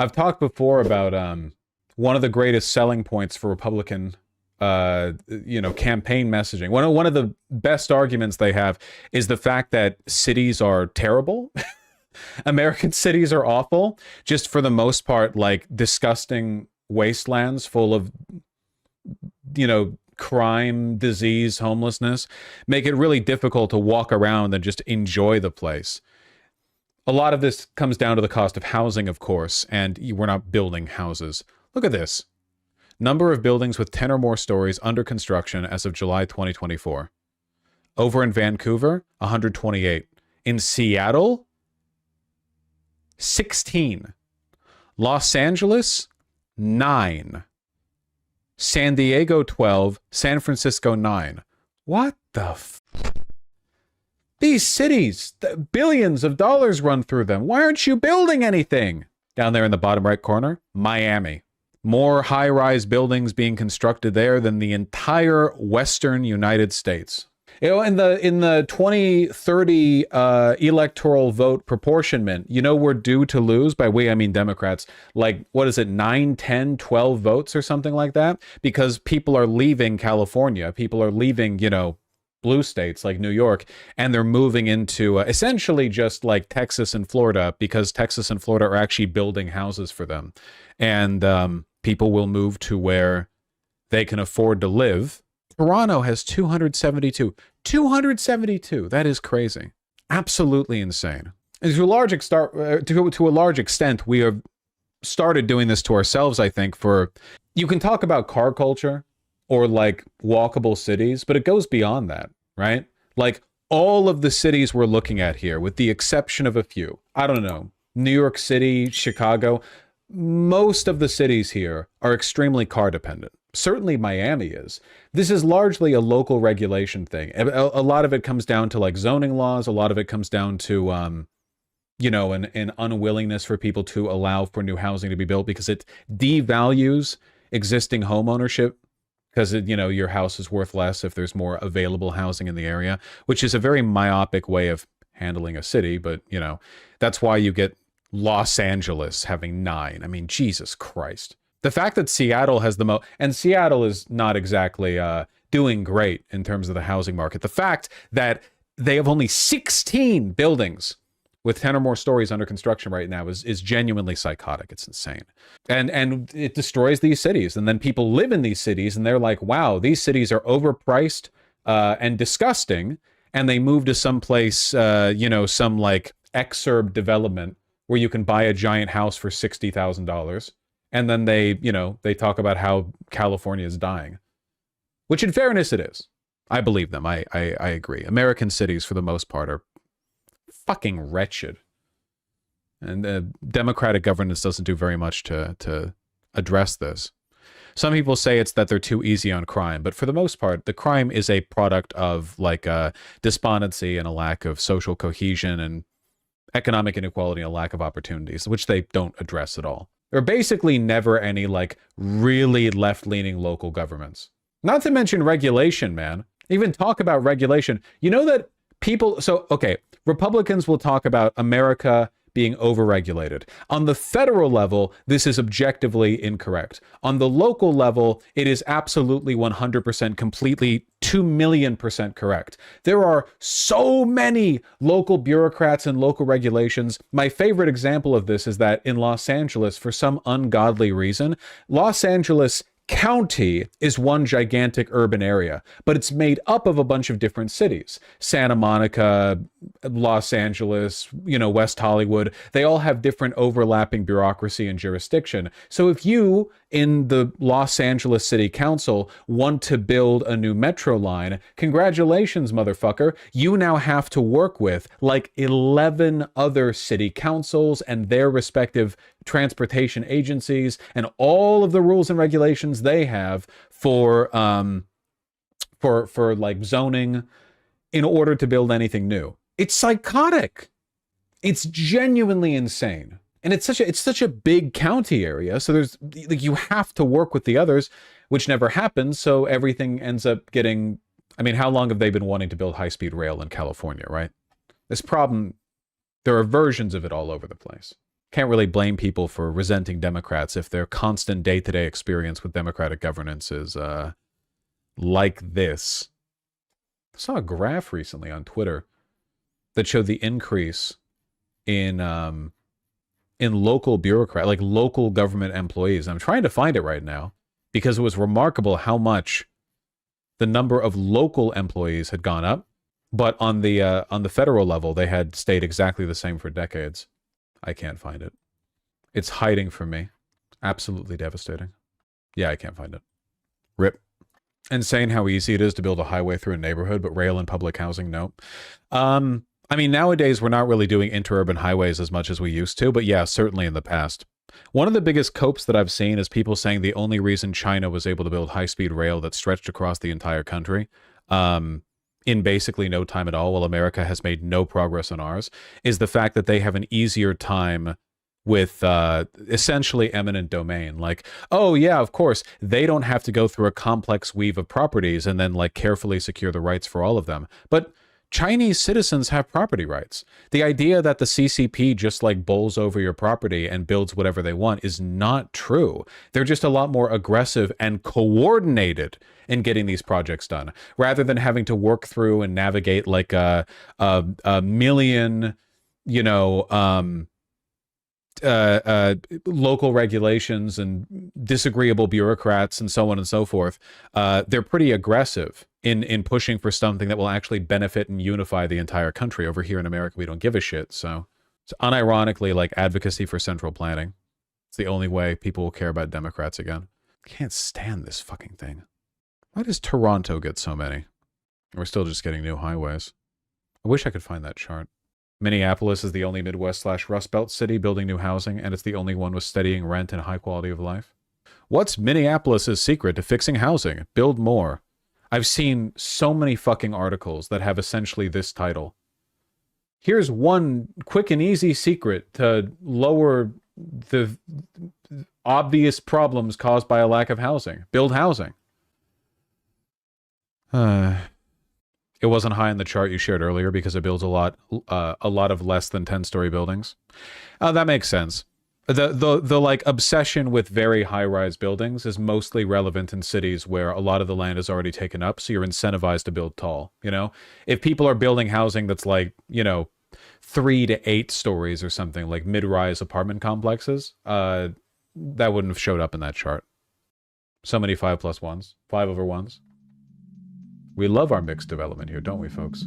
I've talked before about one of the greatest selling points for Republican campaign messaging. One of the best arguments they have is the fact that cities are terrible. American cities are awful, just for the most part, like disgusting wastelands full of, crime, disease, homelessness, make it really difficult to walk around and just enjoy the place. A lot of this comes down to the cost of housing, of course, and we're not building houses. Look at this. Number of buildings with 10 or more stories under construction as of July 2024. Over in Vancouver, 128. In Seattle, 16. Los Angeles, 9. San Diego, 12. San Francisco, 9. What the These cities, billions of dollars run through them. Why aren't you building anything? Down there in the bottom right corner, Miami. More high-rise buildings being constructed there than the entire Western United States. In the 2030 electoral vote proportionment, we're due to lose, by we I mean Democrats, like, what is it, 9, 10, 12 votes or something like that? Because people are leaving California. People are leaving, blue states like New York, and they're moving into essentially just like Texas and Florida, because Texas and Florida are actually building houses for them. And people will move to where they can afford to live. Toronto has 272. 272. That is crazy. Absolutely insane. And to a large extent, we have started doing this to ourselves, I think, you can talk about car culture or like walkable cities, but it goes beyond that, right? Like all of the cities we're looking at here, with the exception of a few, I don't know, New York City, Chicago, most of the cities here are extremely car dependent. Certainly Miami is. This is largely a local regulation thing. A lot of it comes down to like zoning laws. A lot of it comes down to, an unwillingness for people to allow for new housing to be built, because it devalues existing home ownership, because your house is worth less if there's more available housing in the area, which is a very myopic way of handling a city. But, that's why you get Los Angeles having 9. I mean, Jesus Christ. The fact that Seattle has the most, and Seattle is not exactly doing great in terms of the housing market. The fact that they have only 16 buildings with 10 or more stories under construction right now is genuinely psychotic. It's insane. And it destroys these cities. And then people live in these cities and they're like, wow, these cities are overpriced and disgusting. And they move to some place, some like exurb development where you can buy a giant house for $60,000. And then they talk about how California is dying, which in fairness it is. I believe them. I agree. American cities, for the most part, are fucking wretched. And democratic governance doesn't do very much to address this. Some people say it's that they're too easy on crime, but for the most part, the crime is a product of like despondency and a lack of social cohesion and economic inequality and a lack of opportunities, which they don't address at all. There are basically never any like really left-leaning local governments. Not to mention regulation, man. Even talk about regulation. You know that Republicans will talk about America being overregulated. On the federal level, this is objectively incorrect. On the local level, it is absolutely 100% completely 2,000,000% correct. There are so many local bureaucrats and local regulations. My favorite example of this is that in Los Angeles, for some ungodly reason, Los Angeles County is one gigantic urban area, but it's made up of a bunch of different cities. Santa Monica, Los Angeles, West Hollywood, they all have different overlapping bureaucracy and jurisdiction. So if you, in the Los Angeles City Council, want to build a new metro line, congratulations, motherfucker. You now have to work with like 11 other city councils and their respective transportation agencies and all of the rules and regulations they have for like zoning in order to build anything new. It's psychotic. It's genuinely insane. And it's such a big county area, so there's like you have to work with the others, which never happens, so everything ends up getting, I mean, how long have they been wanting to build high-speed rail in California, right? This problem, there are versions of it all over the place. Can't really blame people for resenting Democrats if their constant day-to-day experience with democratic governance is like this. I saw a graph recently on Twitter that showed the increase in local bureaucrat, like local government employees. I'm trying to find it right now because it was remarkable how much the number of local employees had gone up, but on the federal level, they had stayed exactly the same for decades. I can't find it. It's hiding from me. Absolutely devastating. Yeah, I can't find it. RIP. Insane how easy it is to build a highway through a neighborhood, but rail and public housing, no. I mean, nowadays, we're not really doing interurban highways as much as we used to, but yeah, certainly in the past. One of the biggest copes that I've seen is people saying the only reason China was able to build high-speed rail that stretched across the entire country in basically no time at all, while America has made no progress on ours, is the fact that they have an easier time with essentially eminent domain. Like, oh yeah, of course, they don't have to go through a complex weave of properties and then like carefully secure the rights for all of them. But Chinese citizens have property rights. The idea that the CCP just like bowls over your property and builds whatever they want is not true. They're just a lot more aggressive and coordinated in getting these projects done, rather than having to work through and navigate like a million, you know, local regulations and disagreeable bureaucrats and so on and so forth. They're pretty aggressive in pushing for something that will actually benefit and unify the entire country. Over here in America, we don't give a shit. So it's unironically like advocacy for central planning. It's the only way people will care about Democrats again. Can't stand this fucking thing. Why does Toronto get so many? We're still just getting new highways. I wish I could find that chart. Minneapolis is the only Midwest/Rust Belt city building new housing, and it's the only one with steadying rent and high quality of life. What's Minneapolis' secret to fixing housing? Build more. I've seen so many fucking articles that have essentially this title. Here's one quick and easy secret to lower the obvious problems caused by a lack of housing. Build housing. It wasn't high in the chart you shared earlier because it builds a lot of less than 10-story buildings. That makes sense. The like obsession with very high-rise buildings is mostly relevant in cities where a lot of the land is already taken up, so you're incentivized to build tall, you know? If people are building housing that's like, you know, 3 to 8 stories or something, like mid-rise apartment complexes, that wouldn't have showed up in that chart. So many 5+1s, 5/1s. We love our mixed development here, don't we, folks?